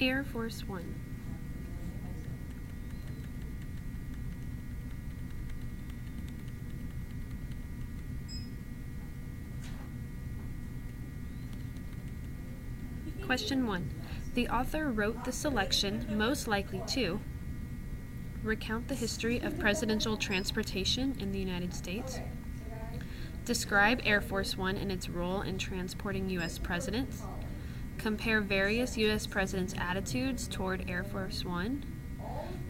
Air Force One. Question 1. The author wrote the selection most likely to recount the history of presidential transportation in the United States, describe Air Force One and its role in transporting U.S. presidents, compare various U.S. presidents' attitudes toward Air Force One,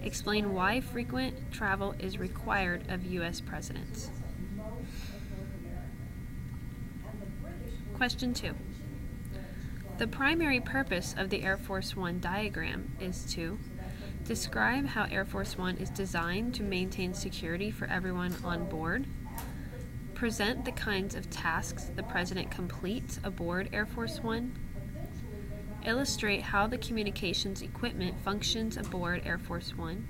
explain why frequent travel is required of U.S. presidents. Question 2. The primary purpose of the Air Force One diagram is to describe how Air Force One is designed to maintain security for everyone on board, present the kinds of tasks the President completes aboard Air Force One, illustrate how the communications equipment functions aboard Air Force One,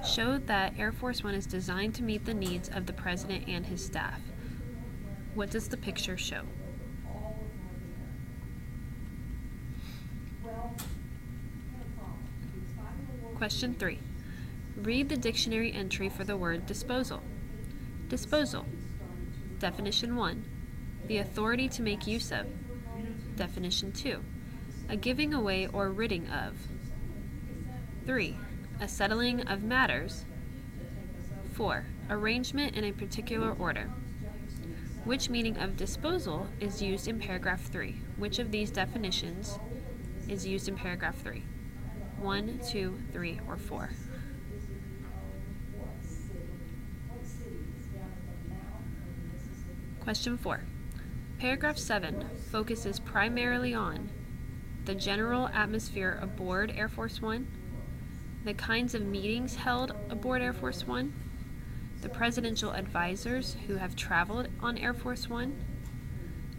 show that Air Force One is designed to meet the needs of the President and his staff. What does the picture show? Question 3. Read the dictionary entry for the word disposal. Disposal. Definition 1. The authority to make use of. Definition 2. A giving away or ridding of. 3. A settling of matters. 4. Arrangement in a particular order. Which meaning of disposal is used in paragraph 3? Which of these definitions is used in paragraph 3? 1, 2, 3, or 4? Question 4. Paragraph 7 focuses primarily on the general atmosphere aboard Air Force One, the kinds of meetings held aboard Air Force One, the presidential advisors who have traveled on Air Force One,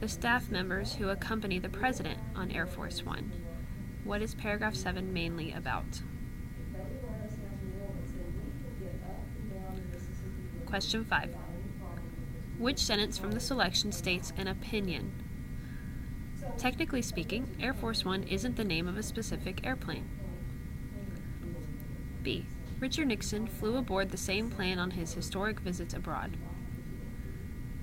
the staff members who accompany the President on Air Force One. What is paragraph 7 mainly about? Question 5. Which sentence from the selection states an opinion? Technically speaking, Air Force One isn't the name of a specific airplane. B. Richard Nixon flew aboard the same plane on his historic visits abroad.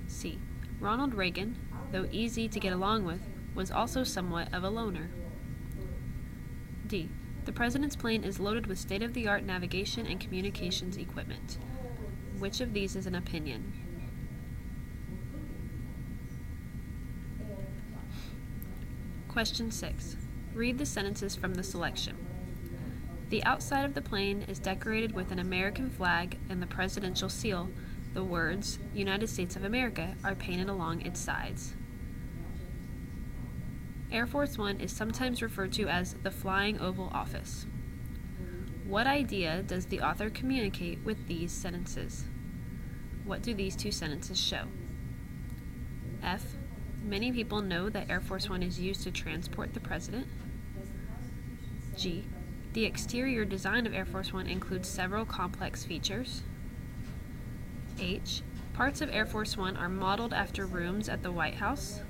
C. Ronald Reagan, though easy to get along with, was also somewhat of a loner. D. The President's plane is loaded with state-of-the-art navigation and communications equipment. Which of these is an opinion? Question 6. Read the sentences from the selection. The outside of the plane is decorated with an American flag and the presidential seal. The words, United States of America, are painted along its sides. Air Force One is sometimes referred to as the Flying Oval Office. What idea does the author communicate with these sentences? What do these two sentences show? F. Many people know that Air Force One is used to transport the President. G. The exterior design of Air Force One includes several complex features. H. Parts of Air Force One are modeled after rooms at the White House.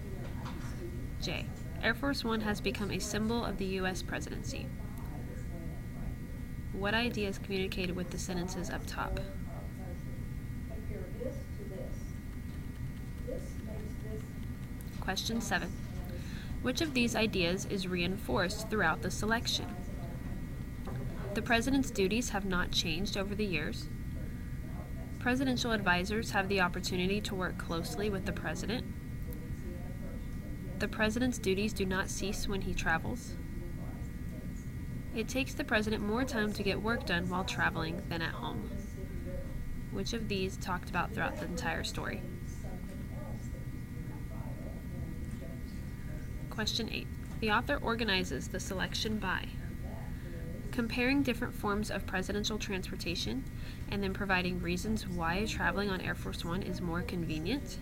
J. Air Force One has become a symbol of the U.S. presidency. What idea is communicated with the sentences up top? Question 7. Which of these ideas is reinforced throughout the selection? The President's duties have not changed over the years. Presidential advisors have the opportunity to work closely with the President. The President's duties do not cease when he travels. It takes the President more time to get work done while traveling than at home. Which of these talked about throughout the entire story? Question 8. The author organizes the selection by comparing different forms of presidential transportation and then providing reasons why traveling on Air Force One is more convenient.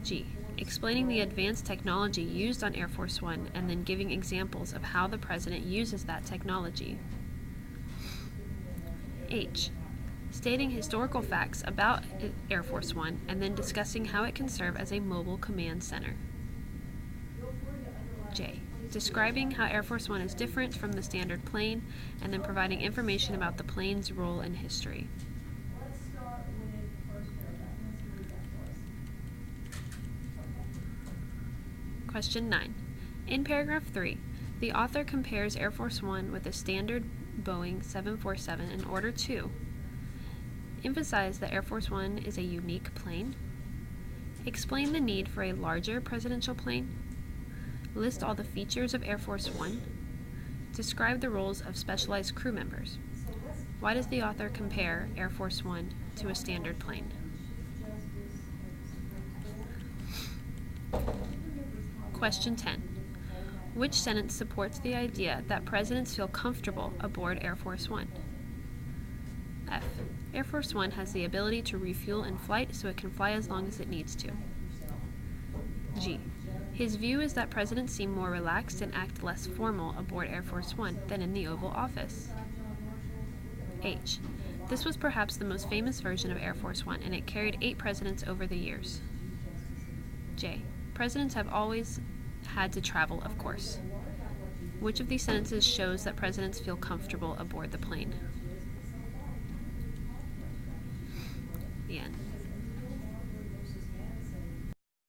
G. Explaining the advanced technology used on Air Force One and then giving examples of how the President uses that technology. H. Stating historical facts about Air Force One and then discussing how it can serve as a mobile command center. J. describing how Air Force One is different from the standard plane, and then providing information about the plane's role in history. Question 9. In paragraph 3, the author compares Air Force One with a standard Boeing 747 in order to emphasize that Air Force One is a unique plane, explain the need for a larger presidential plane, list all the features of Air Force One, describe the roles of specialized crew members. Why does the author compare Air Force One to a standard plane? Question 10. Which sentence supports the idea that presidents feel comfortable aboard Air Force One? F. Air Force One has the ability to refuel in flight so it can fly as long as it needs to. G. His view is that presidents seem more relaxed and act less formal aboard Air Force One than in the Oval Office. H. This was perhaps the most famous version of Air Force One, and it carried 8 presidents over the years. J. Presidents have always had to travel, of course. Which of these sentences shows that presidents feel comfortable aboard the plane? The end.